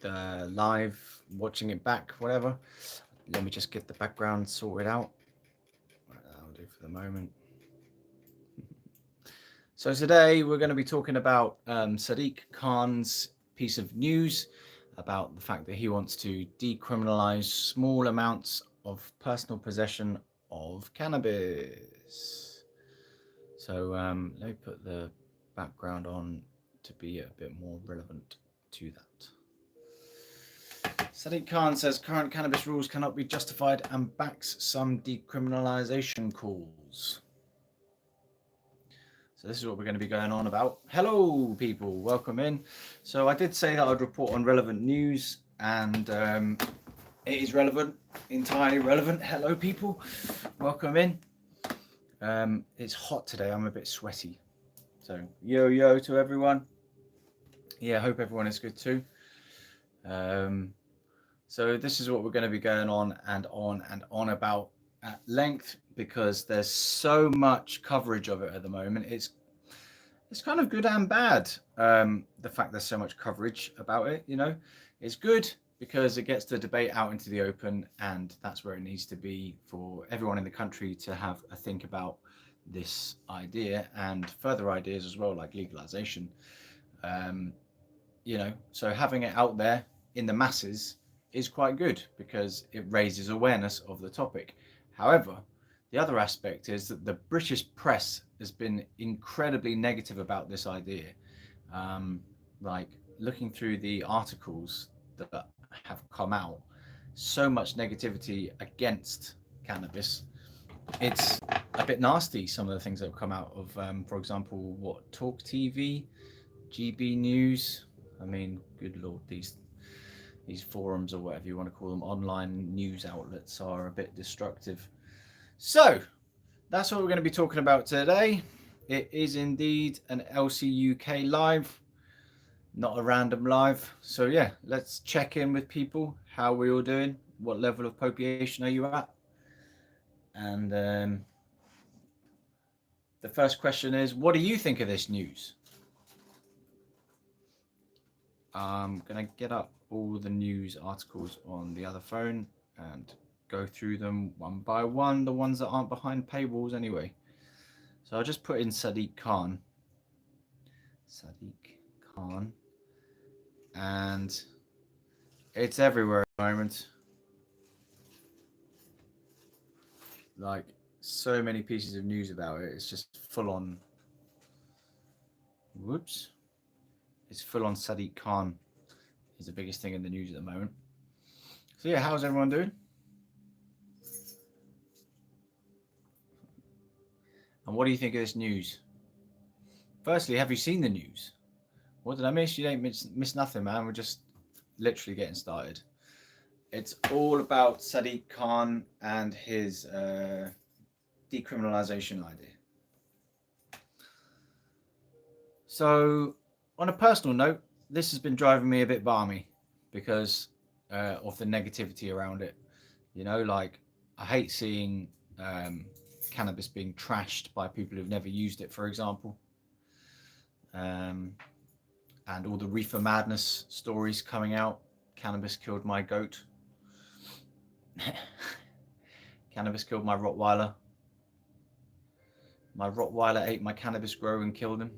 live, watching it back, whatever. Let me just get the background sorted out. That'll do for the moment. So today we're going to be talking about Sadiq Khan's piece of news about the fact that he wants to decriminalize small amounts of personal possession of cannabis. So let me put the background on to be a bit more relevant to that. Sadiq Khan says current cannabis rules cannot be justified and backs some decriminalisation calls. So this is what we're going to be going on about. Hello, people. Welcome in. So I did say that I'd report on relevant news, and it is relevant, entirely relevant. Hello, people. Welcome in. It's hot today. I'm a bit sweaty. So yo to everyone. Yeah, I hope everyone is good too. So this is what we're going to be going on and on and on about at length, because there's so much coverage of it at the moment. It's kind of good and bad. The fact there's so much coverage about it, you know, it's good because it gets the debate out into the open, and that's where it needs to be for everyone in the country to have a think about this idea and further ideas as well, like legalization. You know, so having it out there in the masses is quite good because it raises awareness of the topic. However, the other aspect is that the British press has been incredibly negative about this idea. Like looking through the articles that have come out, so much negativity against cannabis. It's a bit nasty, some of the things that have come out of, for example, what, Talk TV, GB News. I mean, good Lord, these forums, or whatever you want to call them, online news outlets, are a bit destructive. So that's what we're going to be talking about today. It is indeed an LCUK live, not a random live. So yeah, let's check in with people. How are we all doing? What level of popiation are you at? And the first question is, what do you think of this news? I'm going to get up all the news articles on the other phone and go through them one by one, the ones that aren't behind paywalls anyway. So I'll just put in Sadiq Khan, and it's everywhere at the moment. Like, so many pieces of news about it. It's just full on. Whoops. It's full on Sadiq Khan is the biggest thing in the news at the moment. So yeah, how's everyone doing? And what do you think of this news? Firstly, have you seen the news? What did I miss? You ain't miss nothing, man. We're just literally getting started. It's all about Sadiq Khan and his decriminalisation idea. So, on a personal note, this has been driving me a bit balmy because of the negativity around it. You know, like, I hate seeing cannabis being trashed by people who've never used it, for example. And all the reefer madness stories coming out. Cannabis killed my goat. Cannabis killed my Rottweiler. My Rottweiler ate my cannabis grower and killed him.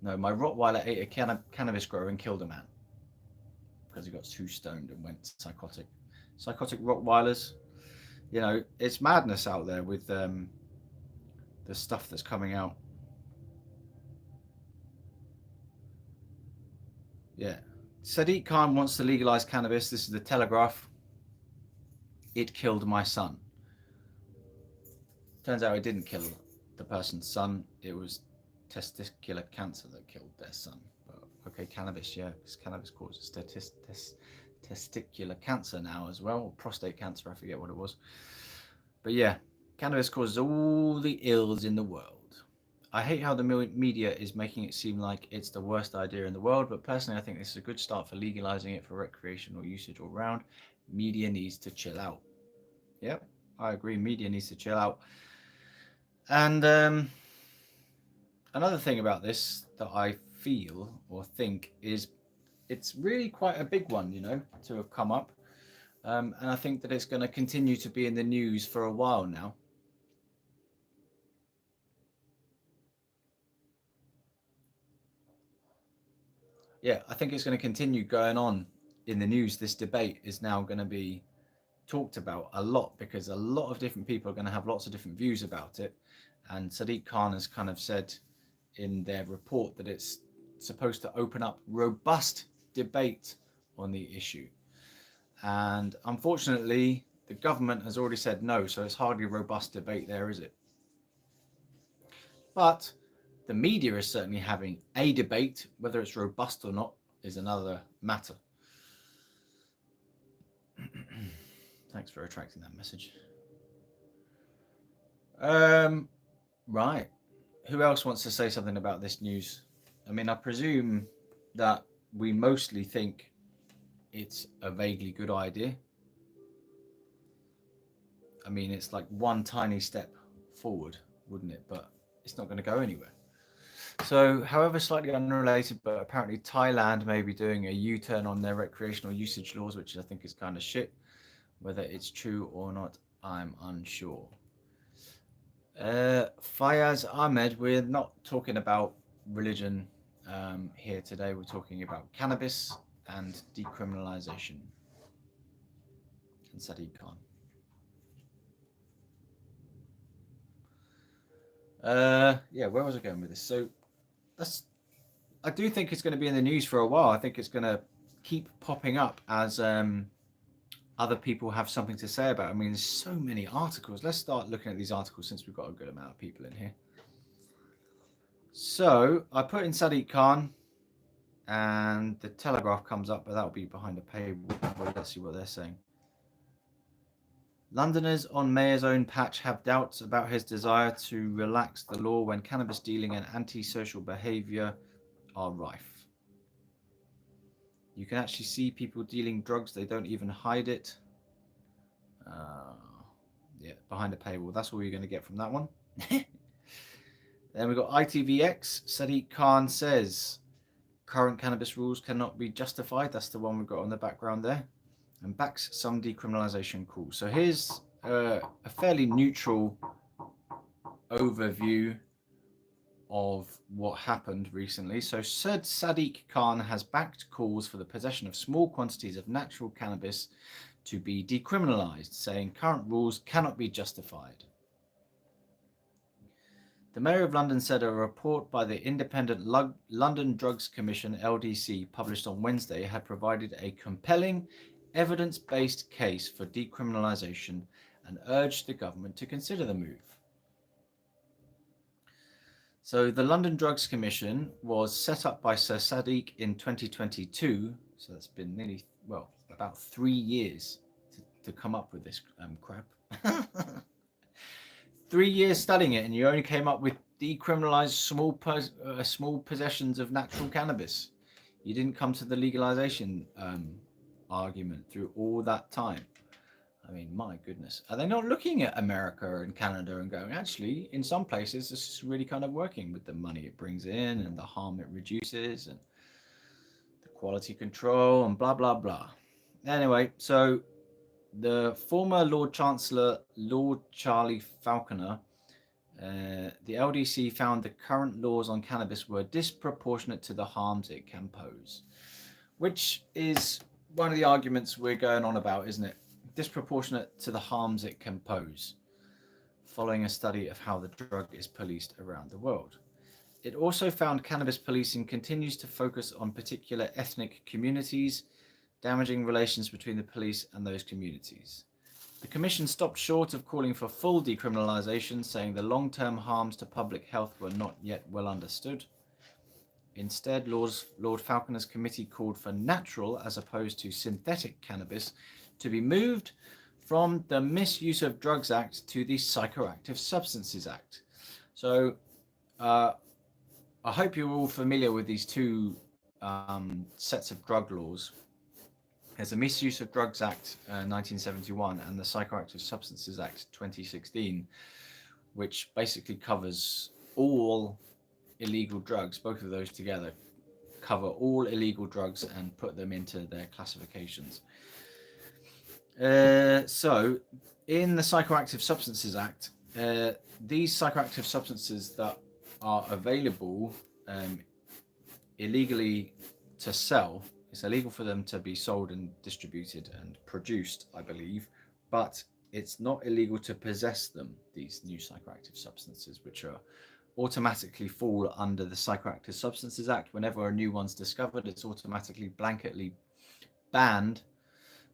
No, my Rottweiler ate a cannabis grower and killed a man because he got too stoned and went psychotic. Psychotic Rottweilers. You know, it's madness out there with the stuff that's coming out. Yeah. Sadiq Khan wants to legalize cannabis. This is the Telegraph. It killed my son. Turns out it didn't kill the person's son. It was testicular cancer that killed their son. But okay, cannabis, yeah, because cannabis causes testicular cancer now as well, or prostate cancer, I forget what it was. But yeah, cannabis causes all the ills in the world. I hate how the media is making it seem like it's the worst idea in the world, but personally I think this is a good start for legalizing it for recreational usage all round. Media needs to chill out. Yep, I agree, media needs to chill out. And another thing about this that I feel or think is it's really quite a big one, you know, to have come up. And I think that it's going to continue to be in the news for a while now. Yeah, I think it's going to continue going on in the news. This debate is now going to be talked about a lot because a lot of different people are going to have lots of different views about it. And Sadiq Khan has kind of said in their report that it's supposed to open up robust debate on the issue. And unfortunately, the government has already said no, so it's hardly a robust debate there, is it? But the media is certainly having a debate. Whether it's robust or not is another matter. Thanks for retracting that message. Right. Who else wants to say something about this news? I mean, I presume that we mostly think it's a vaguely good idea. I mean, it's like one tiny step forward, wouldn't it? But it's not going to go anywhere. So, however, slightly unrelated, but apparently Thailand may be doing a U-turn on their recreational usage laws, which I think is kind of shit. Whether it's true or not, I'm unsure. Fayaz Ahmed, we're not talking about religion here today. We're talking about cannabis and decriminalisation. And Sadiq Khan. Yeah, where was I going with this? So that's. I do think it's going to be in the news for a while. I think it's going to keep popping up as other people have something to say about it. I mean, there's so many articles. Let's start looking at these articles since we've got a good amount of people in here. So I put in Sadiq Khan, and the Telegraph comes up, but that'll be behind a paywall. Let's see what they're saying. Londoners on Mayor's own patch have doubts about his desire to relax the law when cannabis dealing and antisocial behaviour are rife. You can actually see people dealing drugs, they don't even hide it. Yeah, behind a paywall. That's all you're going to get from that one. Then we've got ITVX. Sadiq Khan says current cannabis rules cannot be justified. That's the one we've got on the background there. And backs some decriminalisation calls. So here's a fairly neutral overview of what happened recently. So said Sadiq Khan has backed calls for the possession of small quantities of natural cannabis to be decriminalised, saying current rules cannot be justified. The Mayor of London said a report by the Independent London Drugs Commission, LDC, published on Wednesday had provided a compelling, evidence-based case for decriminalisation and urged the government to consider the move. So the London Drugs Commission was set up by Sir Sadiq in 2022, so that's been nearly, well, about 3 years to come up with this crap. 3 years studying it, and you only came up with decriminalised small possessions of natural cannabis. You didn't come to the legalisation argument through all that time. I mean, my goodness. Are they not looking at America and Canada and going, actually, in some places, this is really kind of working with the money it brings in and the harm it reduces and the quality control and blah, blah, blah. Anyway, so the former Lord Chancellor, Lord Charlie Falconer, the LDC found the current laws on cannabis were disproportionate to the harms it can pose, which is one of the arguments we're going on about, isn't it? Disproportionate to the harms it can pose, following a study of how the drug is policed around the world. It also found cannabis policing continues to focus on particular ethnic communities, damaging relations between the police and those communities. The Commission stopped short of calling for full decriminalisation, saying the long-term harms to public health were not yet well understood. Instead, Lord Falconer's committee called for natural as opposed to synthetic cannabis to be moved from the Misuse of Drugs Act to the Psychoactive Substances Act. So I hope you're all familiar with these two sets of drug laws. There's the Misuse of Drugs Act 1971 and the Psychoactive Substances Act 2016, which basically covers all illegal drugs. Both of those together cover all illegal drugs and put them into their classifications. So, in the Psychoactive Substances Act, these psychoactive substances that are available illegally to sell, it's illegal for them to be sold and distributed and produced, I believe, but it's not illegal to possess them, these new psychoactive substances, which are automatically fall under the Psychoactive Substances Act. Whenever a new one's discovered, it's automatically blanketly banned.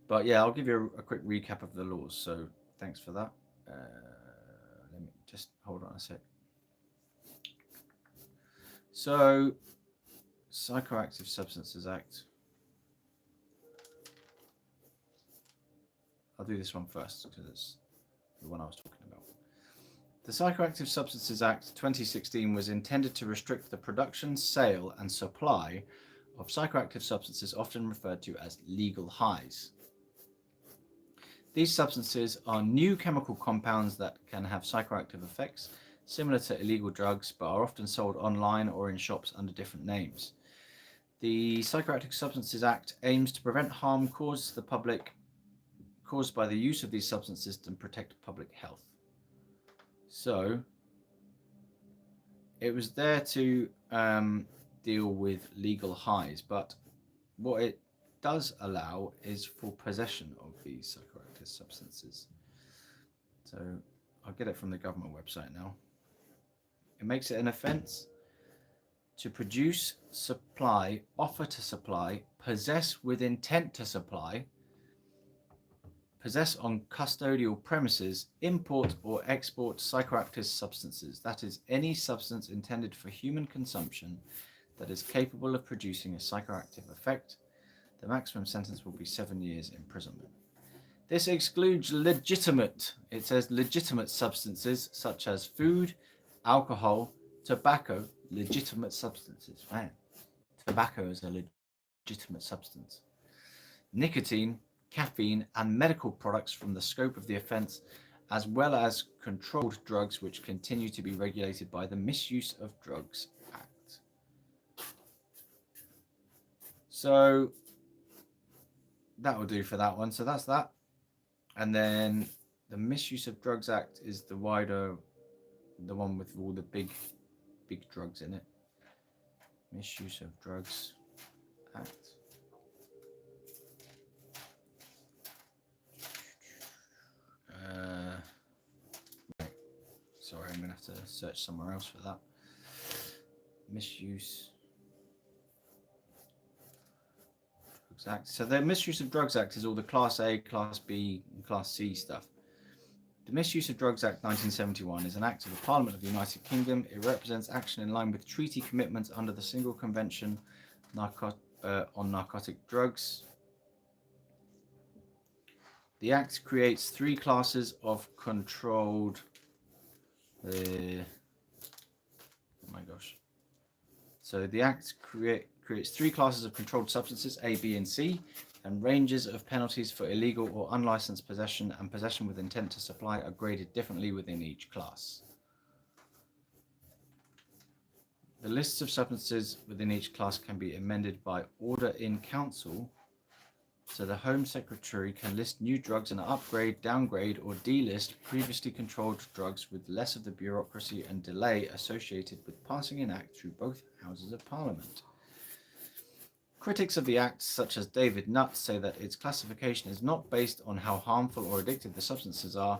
But yeah, I'll give you a quick recap of the laws. So thanks for that. Let me just hold on a sec. So, Psychoactive Substances Act. I'll do this one first because it's the one I was talking about. The Psychoactive Substances Act 2016 was intended to restrict the production, sale, and supply of psychoactive substances, often referred to as legal highs. These substances are new chemical compounds that can have psychoactive effects, similar to illegal drugs, but are often sold online or in shops under different names. The Psychoactive Substances Act aims to prevent harm caused to the public caused by the use of these substances and protect public health. So, it was there to deal with legal highs, but what it does allow is for possession of these psychoactive substances. So, I'll get it from the government website now. It makes it an offence to produce, supply, offer to supply, possess with intent to supply, possess on custodial premises, import or export psychoactive substances. That is, any substance intended for human consumption that is capable of producing a psychoactive effect. The maximum sentence will be 7 years imprisonment. This excludes legitimate, it says legitimate substances such as food, alcohol, tobacco, legitimate substances. Man, tobacco is a legitimate substance. Nicotine, caffeine, and medical products from the scope of the offence, as well as controlled drugs which continue to be regulated by the Misuse of Drugs Act. So that will do for that one. So that's that. And then the Misuse of Drugs Act is the wider, the one with all the big drugs in it. Misuse of Drugs Act. Right. Sorry, I'm gonna have to search somewhere else for that. Misuse Drugs Act. So the Misuse of Drugs Act is all the Class A, Class B, and Class C stuff. The Misuse of Drugs Act 1971 is an act of the Parliament of the United Kingdom. It represents action in line with treaty commitments under the Single Convention on Narcotic Drugs. The Act creates three classes of controlled... oh my gosh. So the Act creates three classes of controlled substances, A, B, and C, and ranges of penalties for illegal or unlicensed possession and possession with intent to supply are graded differently within each class. The lists of substances within each class can be amended by order in council, so the Home Secretary can list new drugs and upgrade, downgrade, or delist previously controlled drugs with less of the bureaucracy and delay associated with passing an act through both houses of Parliament. Critics of the Act, such as David Nutt, say that its classification is not based on how harmful or addictive the substances are,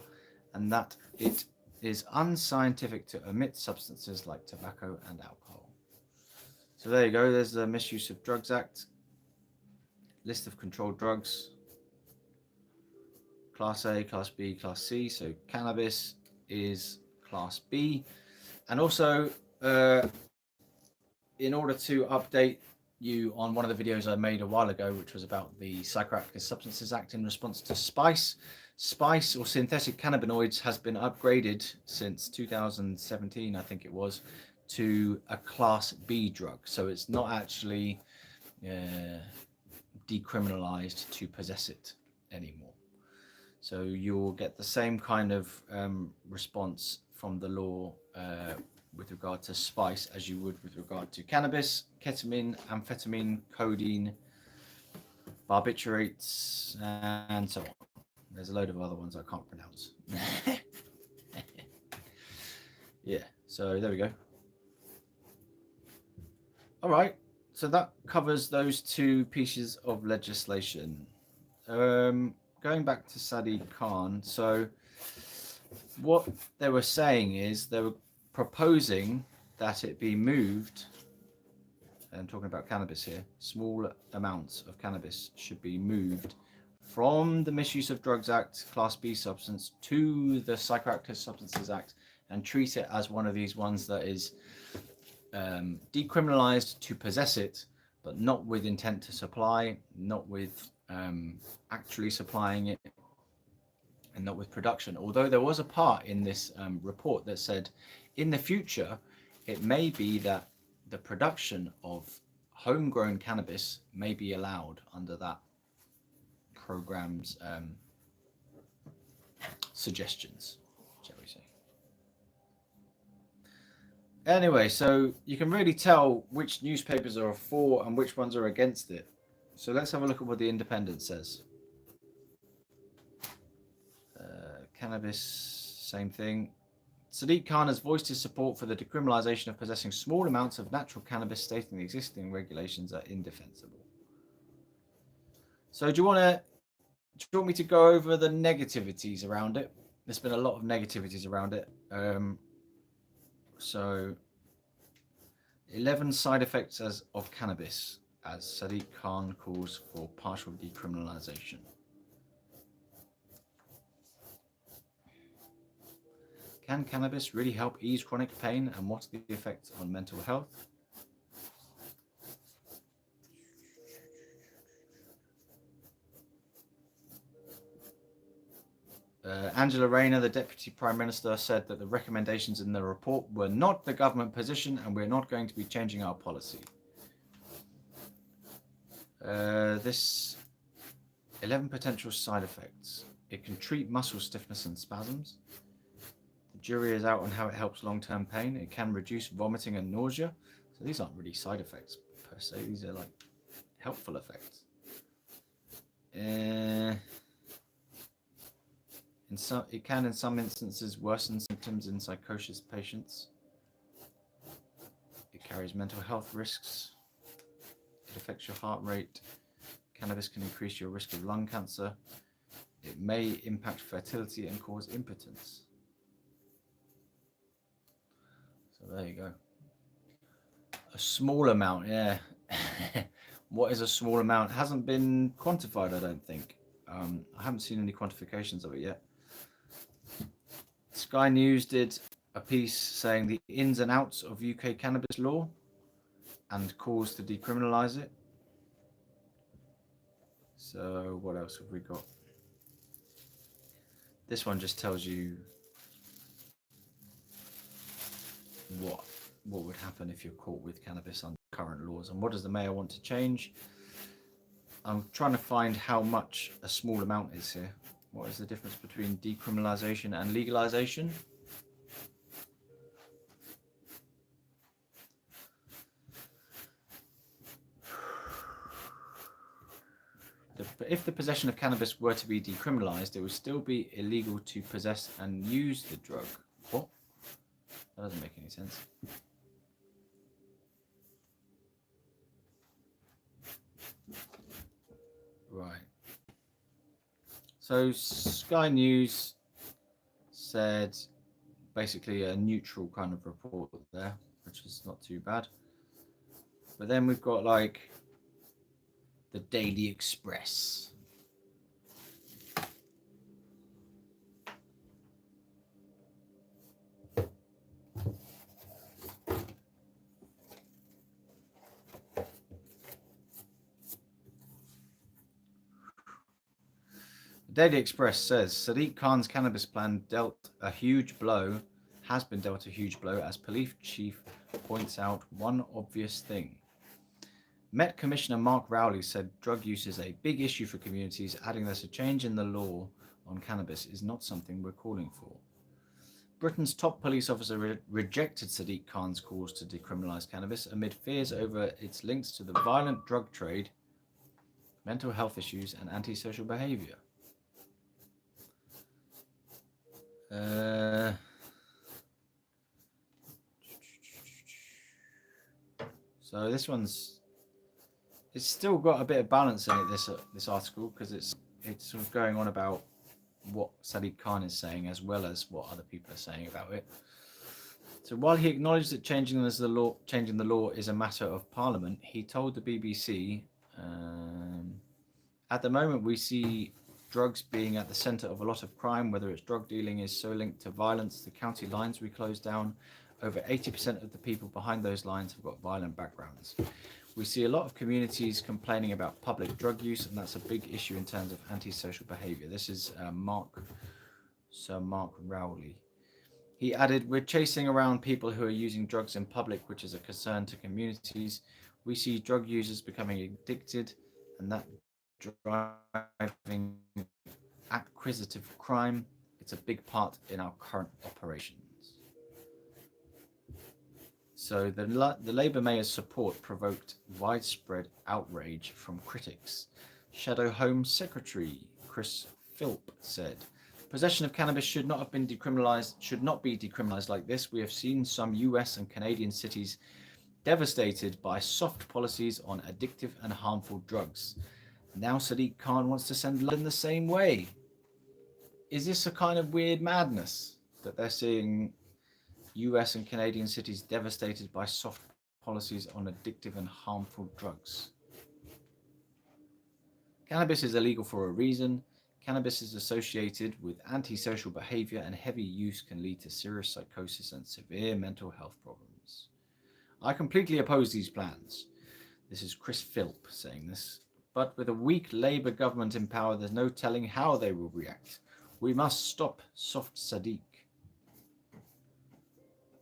and that it is unscientific to omit substances like tobacco and alcohol. So there you go, there's the Misuse of Drugs Act. List of controlled drugs. Class A, Class B, Class C. So cannabis is Class B. And also, in order to update you on one of the videos I made a while ago, which was about the Psychoactive Substances Act in response to spice. Spice, or synthetic cannabinoids, has been upgraded since 2017, I think it was, to a Class B drug. So it's not actually decriminalized to possess it anymore. So you'll get the same kind of response from the law with regard to spice as you would with regard to cannabis, ketamine, amphetamine, codeine, barbiturates, and so on. There's a load of other ones I can't pronounce. Yeah, so there we go. All right, so that covers those two pieces of legislation. Going back to Sadiq Khan, so what they were saying is they were proposing that it be moved. I'm talking about cannabis here. Small amounts of cannabis should be moved from the Misuse of Drugs Act, Class B substance, to the Psychoactive Substances Act, and treat it as one of these ones that is decriminalized to possess it, but not with intent to supply, not with actually supplying it, and not with production. Although there was a part in this report that said in the future, it may be that the production of homegrown cannabis may be allowed under that program's suggestions, shall we say. Anyway, so you can really tell which newspapers are for and which ones are against it. So let's have a look at what the Independent says. Cannabis, same thing. Sadiq Khan has voiced his support for the decriminalisation of possessing small amounts of natural cannabis, stating the existing regulations are indefensible. So do you want me to go over the negativities around it? There's been a lot of negativities around it. So 11 side effects of cannabis, as Sadiq Khan calls for partial decriminalisation. Can cannabis really help ease chronic pain, and what's the effects on mental health? Angela Rayner, the Deputy Prime Minister, said that the recommendations in the report were not the government position and we're not going to be changing our policy. This 11 potential side effects. It can treat muscle stiffness and spasms. The jury is out on how it helps long-term pain. It can reduce vomiting and nausea. So these aren't really side effects per se. These are like helpful effects. It can, in some instances, worsen symptoms in psychosis patients. It carries mental health risks. It affects your heart rate. Cannabis can increase your risk of lung cancer. It may impact fertility and cause impotence. So there you go. A small amount, yeah. What is a small amount? It hasn't been quantified, I don't think. I haven't seen any quantifications of it yet. Sky News did a piece saying the ins and outs of UK cannabis law and calls to decriminalise it. So what else have we got? This one just tells you what would happen if you're caught with cannabis under current laws, and what does the mayor want to change. I'm trying to find how much a small amount is here. What is the difference between decriminalisation and legalisation? If the possession of cannabis were to be decriminalised, it would still be illegal to possess and use the drug. What? That doesn't make any sense. Right. So Sky News said basically a neutral kind of report there, which is not too bad. But then we've got like the Daily Express. The Daily Express says Sadiq Khan's cannabis plan has been dealt a huge blow, as police chief points out one obvious thing. Met Commissioner Mark Rowley said drug use is a big issue for communities, adding that a change in the law on cannabis is not something we're calling for. Britain's top police officer rejected Sadiq Khan's calls to decriminalise cannabis amid fears over its links to the violent drug trade, mental health issues, and antisocial behaviour. So it's still got a bit of balance in it, this article, because it's sort of going on about what Sadiq Khan is saying as well as what other people are saying about it. So while he acknowledged that changing the law is a matter of Parliament, he told the BBC, at the moment we see drugs being at the centre of a lot of crime, whether it's drug dealing is so linked to violence, the county lines we closed down, over 80% of the people behind those lines have got violent backgrounds. We see a lot of communities complaining about public drug use, and that's a big issue in terms of antisocial behaviour. This is Sir Mark Rowley. He added, we're chasing around people who are using drugs in public, which is a concern to communities. We see drug users becoming addicted, and that driving acquisitive crime. It's a big part in our current operations. So the Labour Mayor's support provoked widespread outrage from critics. Shadow Home Secretary Chris Philp said, possession of cannabis should not be decriminalised like this. We have seen some US and Canadian cities devastated by soft policies on addictive and harmful drugs. Now Sadiq Khan wants to send London the same way. Is this a kind of weird madness that they're seeing US and Canadian cities devastated by soft policies on addictive and harmful drugs? Cannabis is illegal for a reason. Cannabis is associated with antisocial behaviour, and heavy use can lead to serious psychosis and severe mental health problems. I completely oppose these plans. This is Chris Philp saying this. But with a weak Labour government in power, there's no telling how they will react. We must stop soft Sadiq.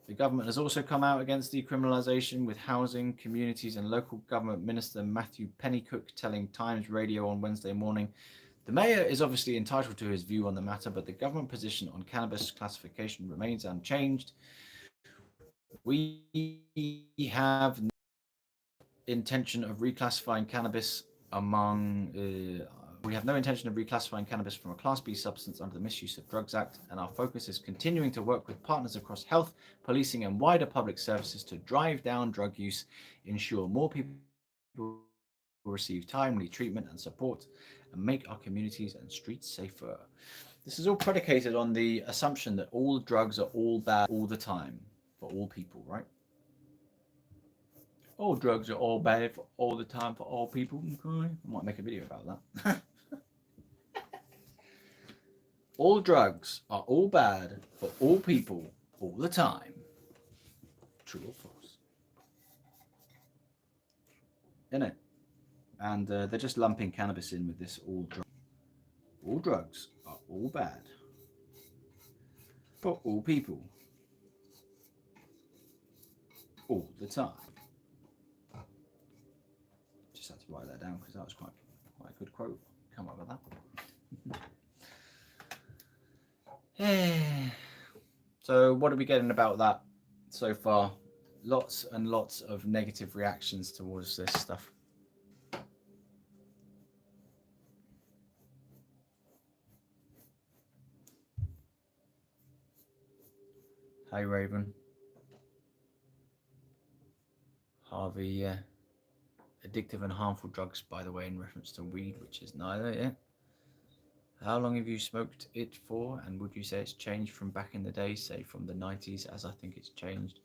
The government has also come out against decriminalisation, with Housing, Communities and Local Government Minister Matthew Pennycook telling Times Radio on Wednesday morning, the Mayor is obviously entitled to his view on the matter, but the government position on cannabis classification remains unchanged. We have no intention of reclassifying cannabis We have no intention of reclassifying cannabis from a Class B substance under the Misuse of Drugs Act, and our focus is continuing to work with partners across health, policing and wider public services to drive down drug use, ensure more people will receive timely treatment and support, and make our communities and streets safer. This is all predicated on the assumption that all drugs are all bad all the time for all people, right? All drugs are all bad for all the time for all people. Okay. I might make a video about that. All drugs are all bad for all people all the time. True or false? Isn't it? And they're just lumping cannabis in with this all drugs. All drugs are all bad for all people all the time. Just had to write that down because that was quite a good quote. Come up with that. So what are we getting about that so far? Lots and lots of negative reactions towards this stuff. Hi Raven. Harvey, addictive and harmful drugs, by the way, in reference to weed, which is neither, yeah. How long have you smoked it for, and would you say it's changed from back in the day, say from the 90s, as I think it's changed?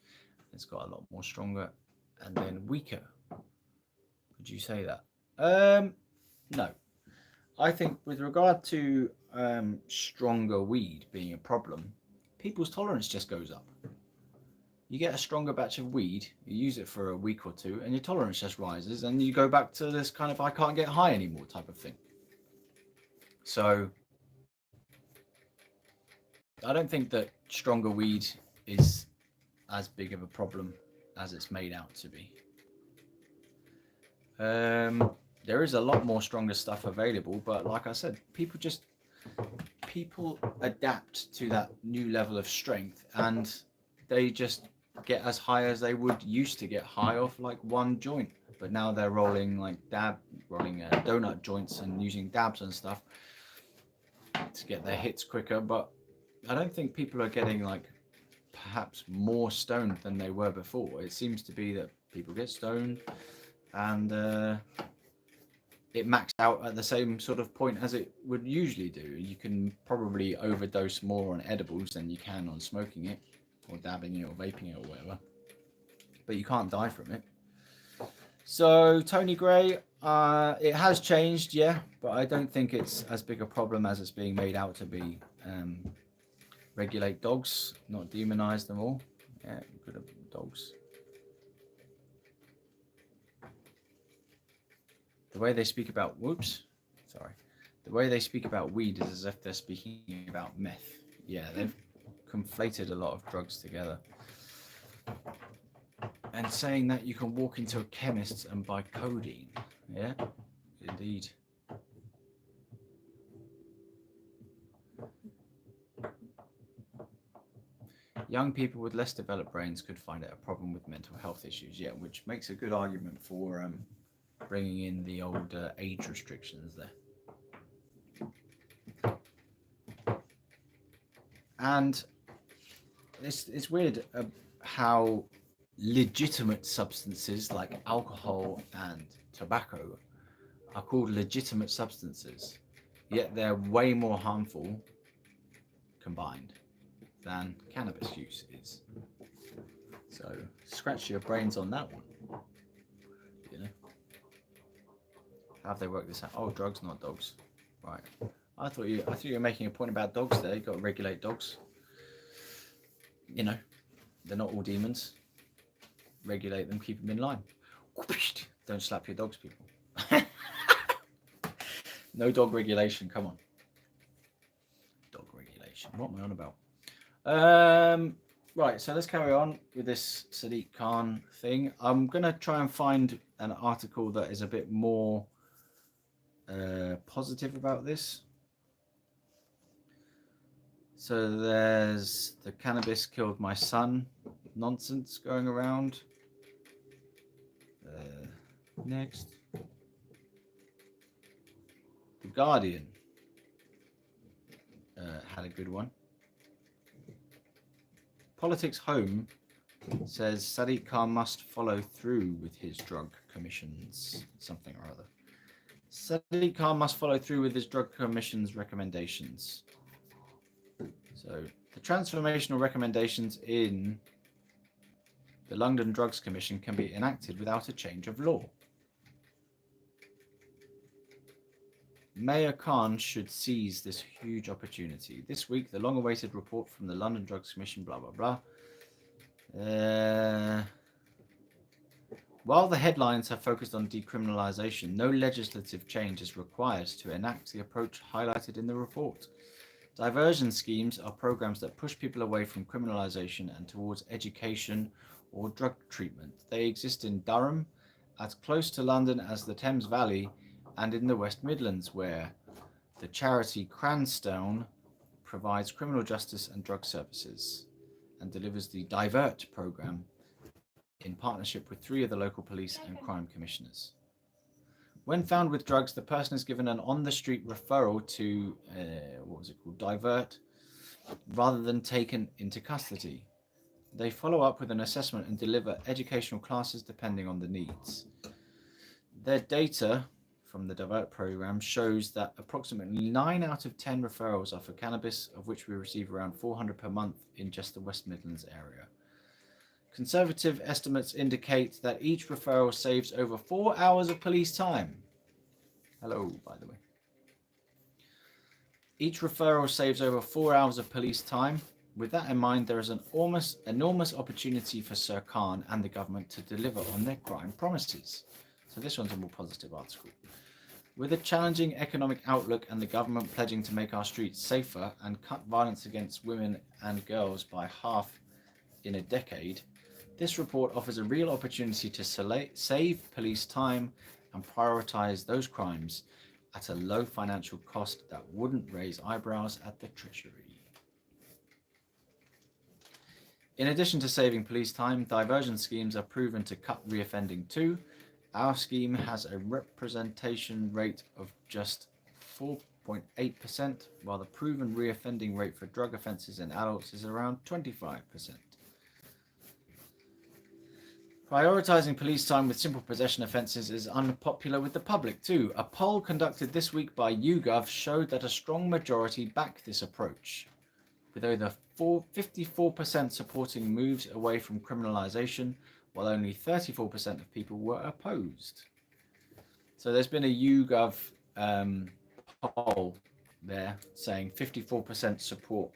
It's got a lot more stronger and then weaker. Would you say that? No. I think with regard to stronger weed being a problem, people's tolerance just goes up. You get a stronger batch of weed, you use it for a week or two, and your tolerance just rises, and you go back to this kind of I can't get high anymore type of thing. So I don't think that stronger weed is as big of a problem as it's made out to be. There is a lot more stronger stuff available, but like I said, people people adapt to that new level of strength, and they just get as high as they would used to get high off like one joint. But now they're rolling donut joints and using dabs and stuff to get their hits quicker. But I don't think people are getting like perhaps more stoned than they were before. It seems to be that people get stoned and it maxed out at the same sort of point as it would usually do. You can probably overdose more on edibles than you can on smoking it or dabbing it or vaping it or whatever, but you can't die from it. So Tony Gray, it has changed, yeah, but I don't think it's as big a problem as it's being made out to be. Regulate dogs, not demonize them all. Yeah, good at dogs. The way they speak about the way they speak about weed is as if they're speaking about meth. Yeah, they've conflated a lot of drugs together. And saying that you can walk into a chemist and buy codeine. Yeah, indeed. Young people with less developed brains could find it a problem with mental health issues. Yeah, which makes a good argument for bringing in the old age restrictions there. And it's weird how legitimate substances like alcohol and tobacco are called legitimate substances, yet they're way more harmful combined than cannabis use is. So scratch your brains on that one. You know, how have they worked this out? Oh, drugs, not dogs. Right. I thought you were making a point about dogs there. You've got to regulate dogs. You know, they're not all demons. Regulate them, keep them in line. Don't slap your dogs, people. No dog regulation, come on. Dog regulation. What am I on about? Right, so let's carry on with this Sadiq Khan thing. I'm going to try and find an article that is a bit more positive about this. So there's the cannabis killed my son nonsense going around. Next. The Guardian had a good one. Politics Home says Sadiq Khan must follow through with his drug commissions, something or other. Sadiq Khan must follow through with his drug commission's recommendations. So the transformational recommendations in the London Drugs Commission can be enacted without a change of law. Mayor Khan should seize this huge opportunity. This week, the long-awaited report from the London Drugs Commission, blah, blah, blah. While the headlines have focused on decriminalisation, no legislative change is required to enact the approach highlighted in the report. Diversion schemes are programs that push people away from criminalisation and towards education or drug treatment. They exist in Durham, as close to London as the Thames Valley, and in the West Midlands, where the charity Cranstone provides criminal justice and drug services and delivers the Divert programme in partnership with 3 of the local police and crime commissioners. When found with drugs, the person is given an on-the-street referral to, Divert, rather than taken into custody. They follow up with an assessment and deliver educational classes depending on the needs. Their data from the Divert program shows that approximately 9 out of 10 referrals are for cannabis, of which we receive around 400 per month in just the West Midlands area. Conservative estimates indicate that each referral saves over 4 hours of police time. Hello, by the way. Each referral saves over 4 hours of police time. With that in mind, there is an enormous opportunity for Sir Khan and the government to deliver on their crime promises. So this one's a more positive article. With a challenging economic outlook and the government pledging to make our streets safer and cut violence against women and girls by half in a decade, this report offers a real opportunity to save police time and prioritise those crimes at a low financial cost that wouldn't raise eyebrows at the Treasury. In addition to saving police time, diversion schemes are proven to cut reoffending too. Our scheme has a representation rate of just 4.8%, while the proven reoffending rate for drug offences in adults is around 25%. Prioritising police time with simple possession offences is unpopular with the public too. A poll conducted this week by YouGov showed that a strong majority back this approach, with over 54% supporting moves away from criminalisation, while only 34% of people were opposed. So there's been a YouGov poll there saying 54% support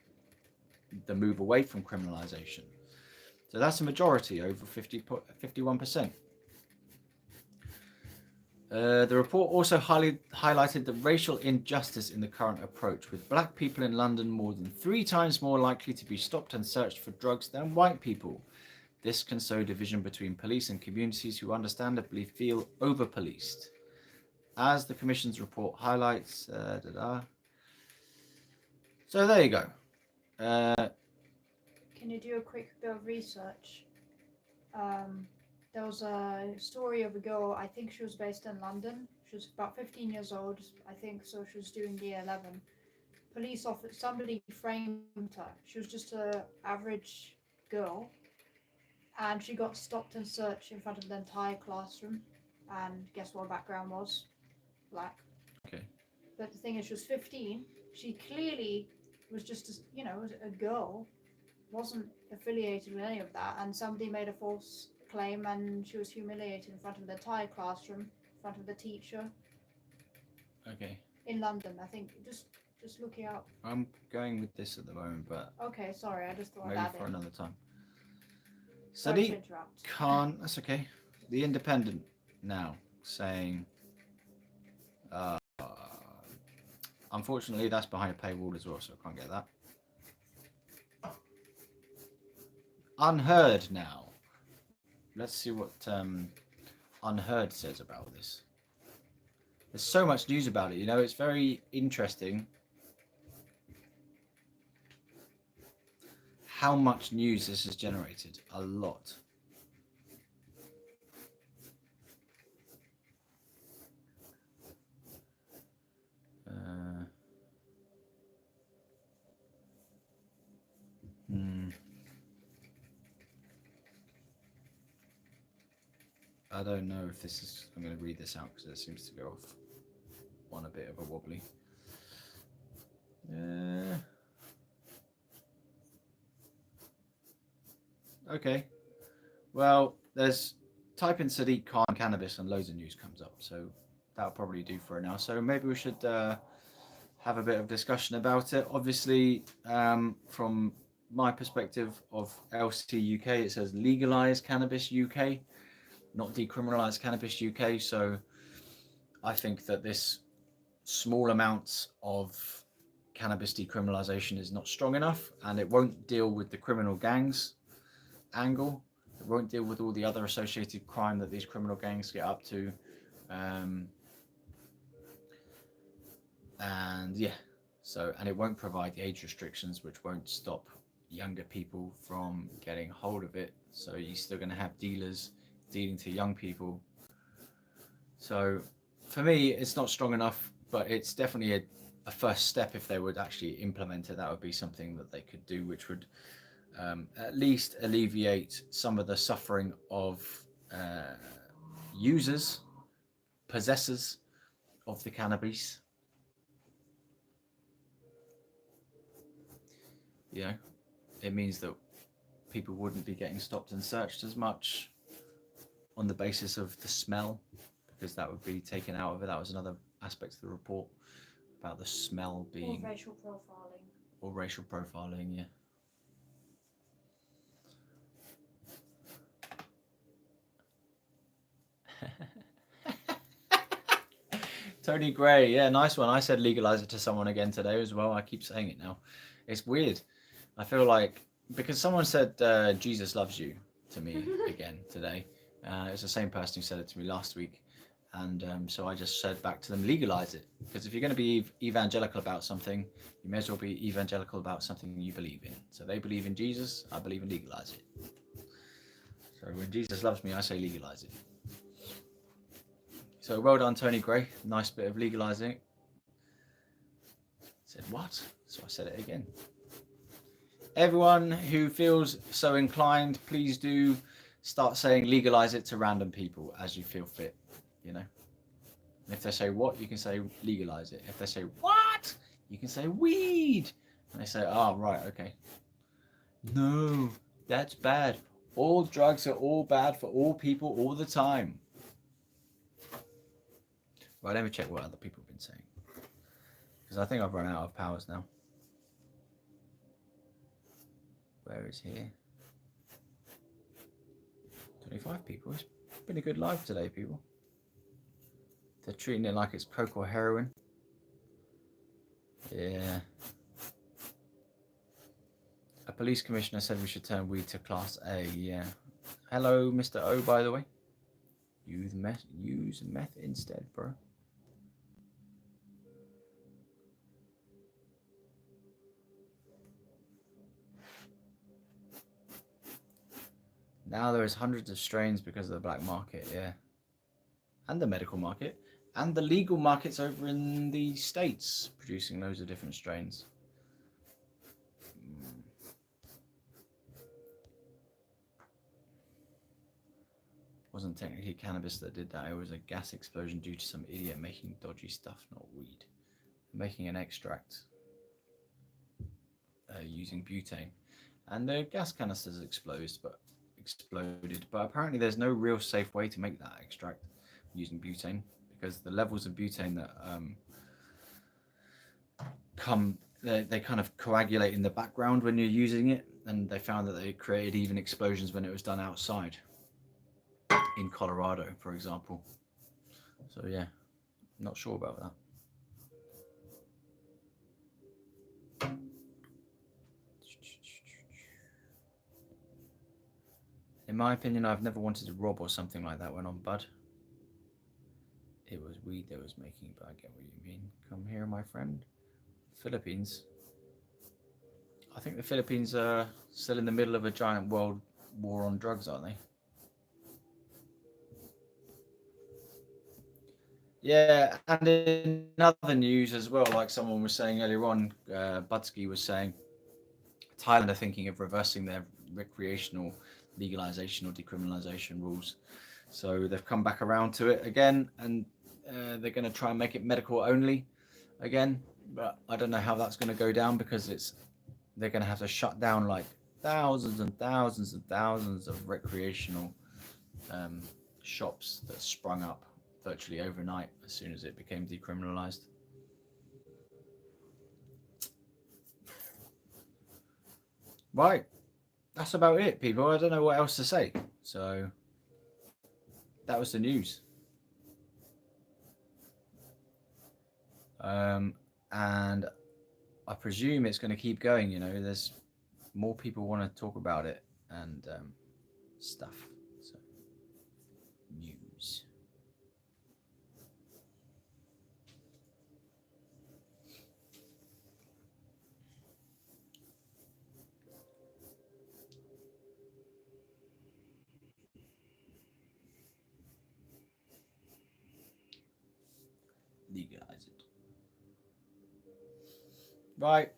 the move away from criminalisation. So that's a majority, over 51%. The report also highlighted the racial injustice in the current approach, with black people in London more than 3 times more likely to be stopped and searched for drugs than white people. This can sow division between police and communities who understandably feel over-policed. As the Commission's report highlights, so there you go. Can you do a quick bit of research? There was a story of a girl, I think she was based in London. She was about 15 years old, I think, so she was doing year 11. Police officer, somebody framed her. She was just an average girl, and she got stopped and searched in front of the entire classroom. And guess what her background was? Black. Okay. But the thing is, she was 15. She clearly was just, a girl, wasn't affiliated with any of that, and somebody made a false claim, and she was humiliated in front of the entire classroom, in front of the teacher. Okay. In London, I think. Just look it up. I'm going with this at the moment, but okay, sorry, I just thought maybe that for another time. Sadiq Khan, that's okay. The Independent now saying, unfortunately, that's behind a paywall as well, so I can't get that. Unheard now. Let's see what Unheard says about this. There's so much news about it, it's very interesting how much news this has generated. A lot. I don't know if this is... I'm going to read this out because it seems to go off on a bit of a wobbly. Okay. Well, there's... Type in Sadiq Khan cannabis and loads of news comes up. So that'll probably do for now. So maybe we should have a bit of discussion about it. Obviously, from my perspective of LCUK, it says legalize cannabis UK, not decriminalize cannabis UK. So I think that this small amounts of cannabis decriminalisation is not strong enough, and it won't deal with the criminal gangs angle. It won't deal with all the other associated crime that these criminal gangs get up to. And yeah, so, and it won't provide the age restrictions, which won't stop younger people from getting hold of it. So you're still going to have dealers dealing to young people. So for me, it's not strong enough, but it's definitely a first step. If they would actually implement it, that would be something that they could do, which would at least alleviate some of the suffering of users, possessors of the cannabis. It means that people wouldn't be getting stopped and searched as much on the basis of the smell, because that would be taken out of it. That was another aspect of the report about the smell being... Or racial profiling. Or racial profiling, yeah. Tony Gray, yeah, nice one. I said legalize it to someone again today as well. I keep saying it now. It's weird. I feel like, because someone said Jesus loves you to me again today. It's the same person who said it to me last week. And so I just said back to them, legalize it. Because if you're going to be evangelical about something, you may as well be evangelical about something you believe in. So they believe in Jesus, I believe in legalize it. So when Jesus loves me, I say legalize it. So well done, Tony Gray. Nice bit of legalizing it. Said what? So I said it again. Everyone who feels so inclined, please do start saying legalize it to random people as you feel fit, you know. And if they say what, you can say legalize it. If they say what, you can say weed. And they say, oh, right, okay. No, that's bad. All drugs are all bad for all people all the time. Right, let me check what other people have been saying. Because I think I've run out of powers now. Where is here? 25 people. It's been a good live today, people. They're treating it like it's coke or heroin. Yeah. A police commissioner said we should turn weed to class A. Yeah. Hello, Mr. O, by the way. Use meth instead, bro. Now there is hundreds of strains because of the black market, yeah. And the medical market. And the legal markets over in the States producing loads of different strains. Wasn't technically cannabis that did that. It was a gas explosion due to some idiot making dodgy stuff, not weed. Making an extract using butane. And the gas canisters exploded, but apparently there's no real safe way to make that extract using butane, because the levels of butane that they kind of coagulate in the background when you're using it, and they found that they created even explosions when it was done outside in Colorado, for example. So yeah, not sure about that. In my opinion, I've never wanted to rob or something like that when on bud. It was weed that was making, but I get what you mean. Come here, my friend. Philippines. I think the Philippines are still in the middle of a giant world war on drugs, aren't they? Yeah, and in other news as well, like someone was saying earlier on, Budsky was saying, Thailand are thinking of reversing their recreational legalization or decriminalisation rules. So they've come back around to it again, and they're going to try and make it medical only again. But I don't know how that's going to go down, because they're going to have to shut down like thousands and thousands and thousands of recreational shops that sprung up virtually overnight as soon as it became decriminalised. Right, that's about it, people. I don't know what else to say. So that was the news. And I presume it's going to keep going. You know, there's more people want to talk about it and stuff. So news. Legalize it. Right.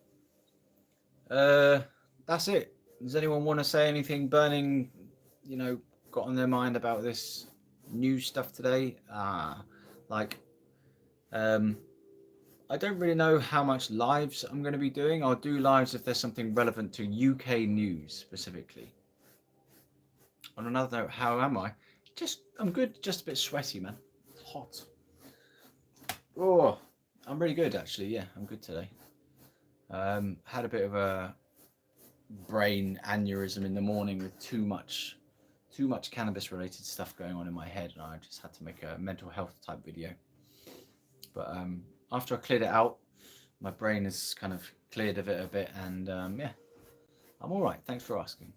That's it. Does anyone want to say anything burning, you know, got on their mind about this news stuff today? I don't really know how much lives I'm going to be doing. I'll do lives if there's something relevant to UK news specifically. On another note, how am I? I'm good, just a bit sweaty, man. It's hot. Oh, I'm really good, actually. Yeah, I'm good today. Had a bit of a brain aneurysm in the morning with too much cannabis related stuff going on in my head, and I just had to make a mental health type video. But after I cleared it out, my brain has kind of cleared of it a bit, and yeah, I'm all right. Thanks for asking.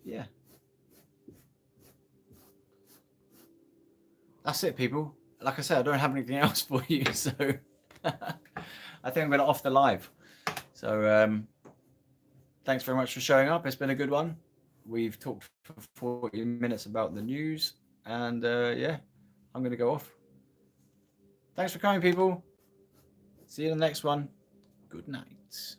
Yeah. That's it, people. Like I said, I don't have anything else for you, so I think I'm going to off the live. So thanks very much for showing up. It's been a good one. We've talked for 40 minutes about the news, and yeah, I'm going to go off. Thanks for coming, people. See you in the next one. Good night.